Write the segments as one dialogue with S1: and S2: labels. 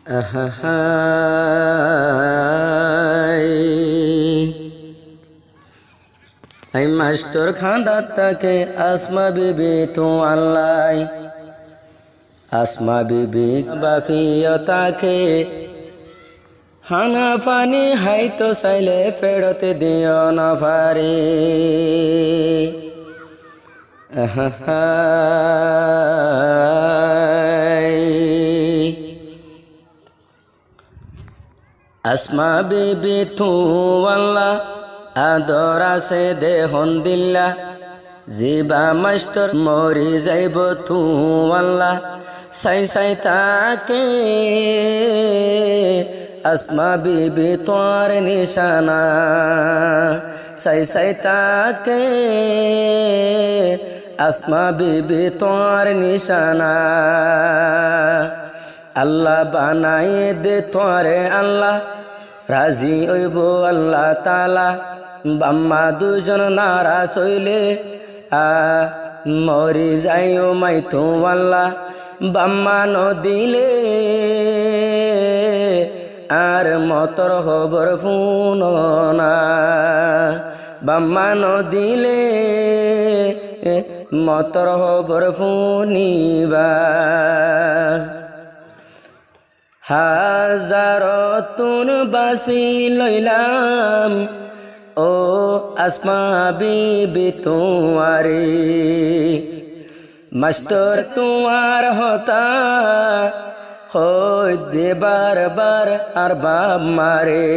S1: I master খান্দা তাকে আসমা বিবি তু আল্লাহ আসমা বিবি বাফিয় তাকে হানা পানি হাইতো চাইলে ফেরতে দিও না পারে আসমা বিবি তু আল্লাহ আদর আছে দেহন দিল্লা জিবা মাস্টার মরি যাইব তু আল্লাহ সাই সাই তাকে আসমা বিবি তোর নিশানা সাই সাই তাকে আসমা বিবি তোর নিশানা আল্লাহ বানায়ে দে তোরে আল্লাহ রাজি হইব আল্লাহ তাআলা বাম্মা দুজন নারাজ হইলে মরি যাইও মাই তু আল্লাহ বাম্মা নদিলে আর মতর খবর ফুন না বাম্মা নদিলে মতর খবর ফুনিবা হাজারতুন বাসি লইলাম ও আসমা বিবি তোমারে মাস্টার তোমার হতা হই দে বার বার আর বাপ মারে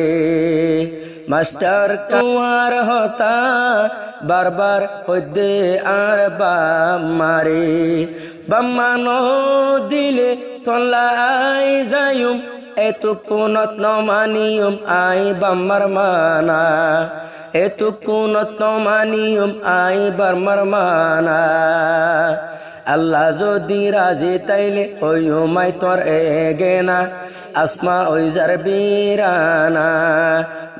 S1: মাস্টার তোমার হতা বারবার হই দে আর বাপ মারে বাম্মা ন দিলে তোলাই যাইম এতুকুনত নমানিয়ম আই বাম্মার মানা এতুকুনত নমানিয়ম আই বাম্মার মানা আল্লাহ যদি রাজি তাইলে ওই মাই তোর এগেনা আসমা ওই যার বীরানা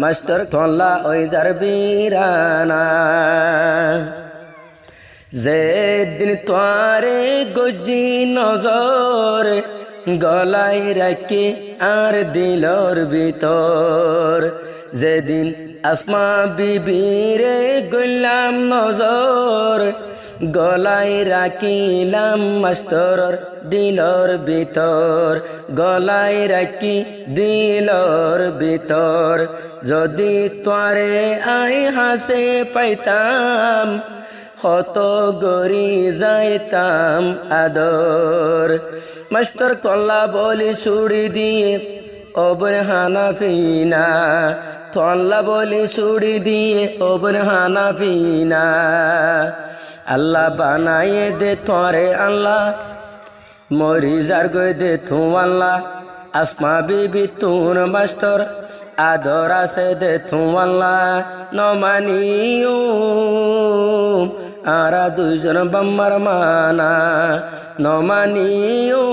S1: মাস্টার তোলা ওই যার বীরানা যেদিন তোরে গজি নজর গলাই রাখি আর দিলর ভিতর যেদিন আসমা বিবিরে গলাম নজর গলাই রাখিলাম মাস্টরর দিলর ভিতর গলাই রাখি দিলর ভিতর যদি তোরে আই হাসে পাইতাম কত গরি যাইতাম আদর মাস্টার কল্লা বলি ছুড়ি দিয়ে ওবর হানাফিনা তল্লা বলি ছুড়ি দিয়ে ওবর হানাফিনা আল্লাহ বানায়ে দে তোরে আল্লাহ মরি যার গই দে তু আল্লাহ আসমা বিবি তুন মাস্টার আদর আছে দে তু আল্লাহ নমানিও আরা দুইজন বাম্মার মানা নমানিও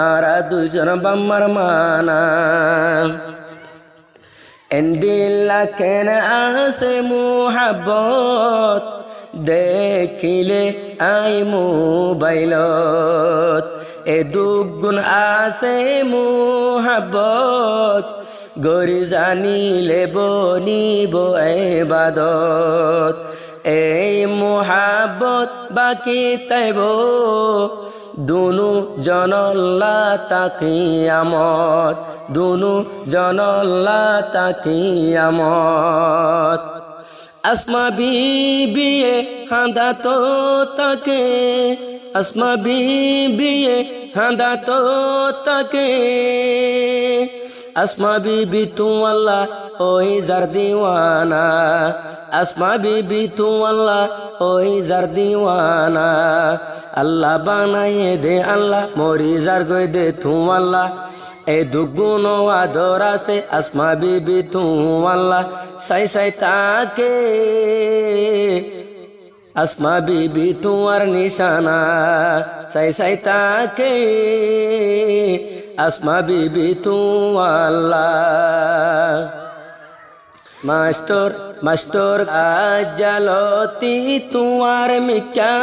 S1: আরা দুইজন বাম্মার মানা এন্দিল্লা কেন আসে মুহাব্বত দেখিলে আই মোবাইলত এ দুগুণ আসে মুহাব্বত গরি জানিলে বনিব এবাদত এই মুহাব্বত বাকি তাইব দুনু জনল্লা তাকিয়ামত দুনু জনল্লা তাকিয়ামত আসমা বিবিয়ে হাঁদা তো তাকে আসমা বিবিয়ে হাঁদা তো তাকে আসমা বিবি তু আল্লাহ ওই যার দিওয়ানা আসমা বিবি তু আল্লাহ ওই যার দিওয়ানা আল্লাহ বানায়ে দে আল্লাহ মরি যার গই দে তু আল্লাহ এ দুগুণ আদর আছে আসমা বিবি তু আল্লাহ সাই সাই তাকে আসমা বিবি তোমার নিশানা সাই সাই তাকে আসমা বিবি তু আল্লাহ মাস্টর মাস্টর আজালতি তোমার মিকা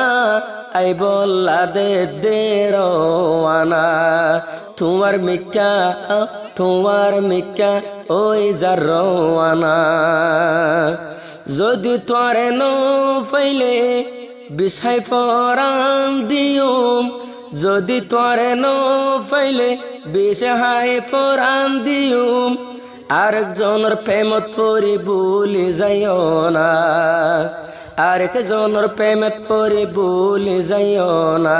S1: আই বল্লা দে রওয়ানা তোমার ওই যার রওয়ানা যদি তোরে নো পাইলে বিছাই পরাম দিওম যদি তোরে নো পাইলে বিছাই পরাম দিওম আরেকজনের প্রেমত পরি ভুলি যাইও না আরেকজনের প্রেমত পরি ভুলি যাইও না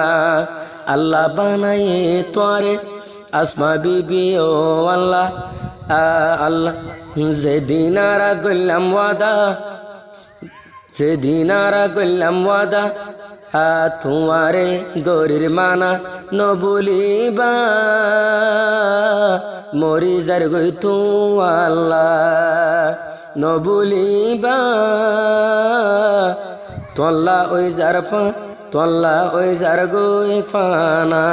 S1: আল্লাহ বানাইয়ে তোরে আসমা বিবি ও আল্লাহ আল্লাহ যেদিন আরা গল্লাম ওয়াদা তোমারে গরির মানা নবুলিবা মরি যার গই তু আল্লাহ নবুলিবা তোল্লা ওই যার গই ফানা